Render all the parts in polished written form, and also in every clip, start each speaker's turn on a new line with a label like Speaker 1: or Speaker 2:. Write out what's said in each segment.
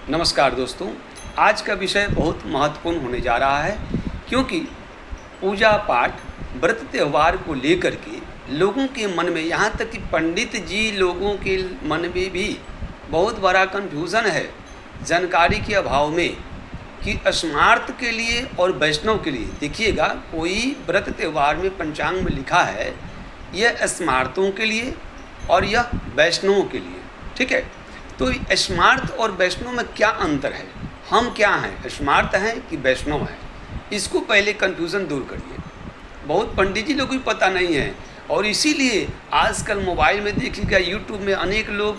Speaker 1: नमस्कार दोस्तों, आज का विषय बहुत महत्वपूर्ण होने जा रहा है क्योंकि पूजा पाठ व्रत त्यौहार को लेकर के लोगों के मन में, यहाँ तक कि पंडित जी लोगों के मन में भी बहुत बड़ा कन्फ्यूज़न है जानकारी के अभाव में कि स्मार्त के लिए और वैष्णव के लिए। देखिएगा, कोई व्रत त्यौहार में पंचांग में लिखा है यह स्मार्तों के लिए और यह वैष्णवों के लिए, ठीक है। तो स्मार्त और वैष्णव में क्या अंतर है, हम क्या हैं, स्मार्त हैं कि वैष्णव हैं, इसको पहले कन्फ्यूज़न दूर करिए। बहुत पंडित जी लोग भी पता नहीं है और इसीलिए आजकल मोबाइल में देखिएगा, यूट्यूब में अनेक लोग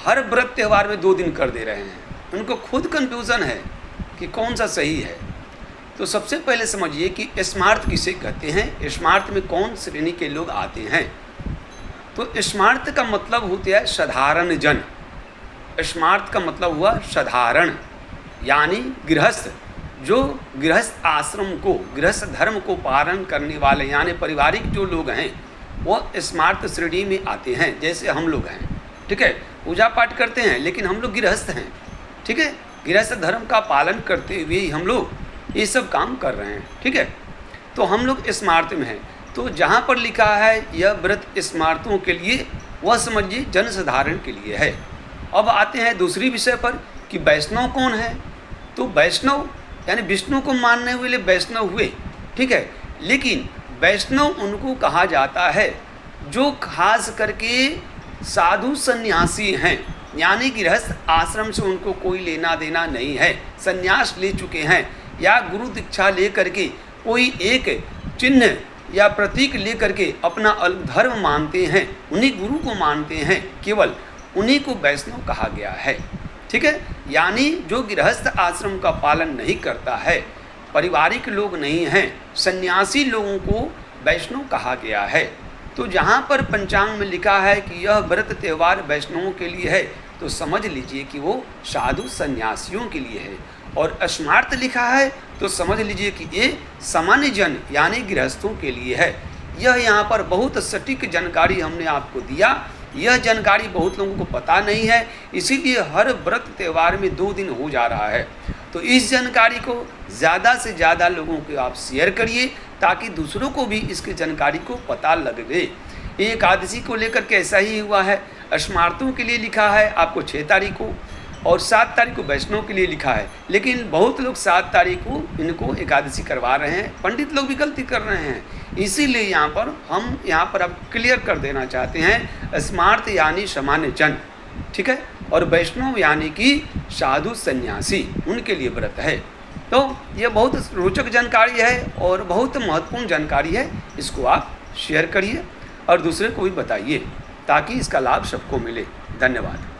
Speaker 1: हर व्रत त्यौहार में 2 दिन कर दे रहे हैं। उनको खुद कन्फ्यूज़न है कि कौन सा सही है। तो सबसे पहले समझिए कि स्मार्त किसे कहते हैं, स्मार्त में कौन श्रेणी के लोग आते हैं। तो स्मार्त का मतलब होता है साधारण जन। स्मार्त का मतलब हुआ साधारण, यानी गृहस्थ, जो गृहस्थ आश्रम को, गृहस्थ धर्म को पालन करने वाले, यानी पारिवारिक जो लोग हैं वो स्मार्त श्रेणी में आते हैं। जैसे हम लोग हैं, ठीक है, पूजा पाठ करते हैं लेकिन हम लोग गृहस्थ हैं, ठीक है, गृहस्थ धर्म का पालन करते हुए ही हम लोग ये सब काम कर रहे हैं, ठीक है। तो हम लोग स्मार्त में हैं। तो जहाँ पर लिखा है यह व्रत स्मार्तों के लिए, वह समझिए जनसाधारण के लिए है। अब आते हैं दूसरी विषय पर कि वैष्णव कौन है। तो वैष्णव यानी विष्णु को मानने वाले वैष्णव हुए, ठीक है। लेकिन वैष्णव उनको कहा जाता है जो खास करके साधु सन्यासी हैं, यानी गृहस्थ आश्रम से उनको कोई लेना देना नहीं है, सन्यास ले चुके हैं या गुरु दीक्षा ले करके कोई एक चिन्ह या प्रतीक लेकर के अपना अलग धर्म मानते हैं, उन्हीं गुरु को मानते हैं, केवल उन्हीं को वैष्णव कहा गया है, ठीक है। यानी जो गृहस्थ आश्रम का पालन नहीं करता है, पारिवारिक लोग नहीं हैं, सन्यासी लोगों को वैष्णव कहा गया है। तो जहाँ पर पंचांग में लिखा है कि यह व्रत त्यौहार वैष्णवों के लिए है, तो समझ लीजिए कि वो साधु सन्यासियों के लिए है। और स्मार्त लिखा है तो समझ लीजिए कि ये सामान्य जन यानी गृहस्थों के लिए है। यह यहाँ पर बहुत सटीक जानकारी हमने आपको दिया। यह जानकारी बहुत लोगों को पता नहीं है, इसीलिए हर व्रत त्यौहार में 2 दिन हो जा रहा है। तो इस जानकारी को ज़्यादा से ज़्यादा लोगों को आप शेयर करिए ताकि दूसरों को भी इसकी जानकारी को पता लगे। एकादशी को लेकर के ऐसा ही हुआ है। स्मार्तों के लिए लिखा है आपको 6 तारीख को और 7 तारीख को वैष्णव के लिए लिखा है, लेकिन बहुत लोग 7 तारीख को इनको एकादशी करवा रहे हैं। पंडित लोग भी गलती कर रहे हैं, इसीलिए यहाँ पर हम अब क्लियर कर देना चाहते हैं, स्मार्त यानी सामान्य जन, ठीक है, और वैष्णव यानी कि साधु सन्यासी, उनके लिए व्रत है। तो ये बहुत रोचक जानकारी है और बहुत महत्वपूर्ण जानकारी है। इसको आप शेयर करिए और दूसरे को भी बताइए ताकि इसका लाभ सबको मिले। धन्यवाद।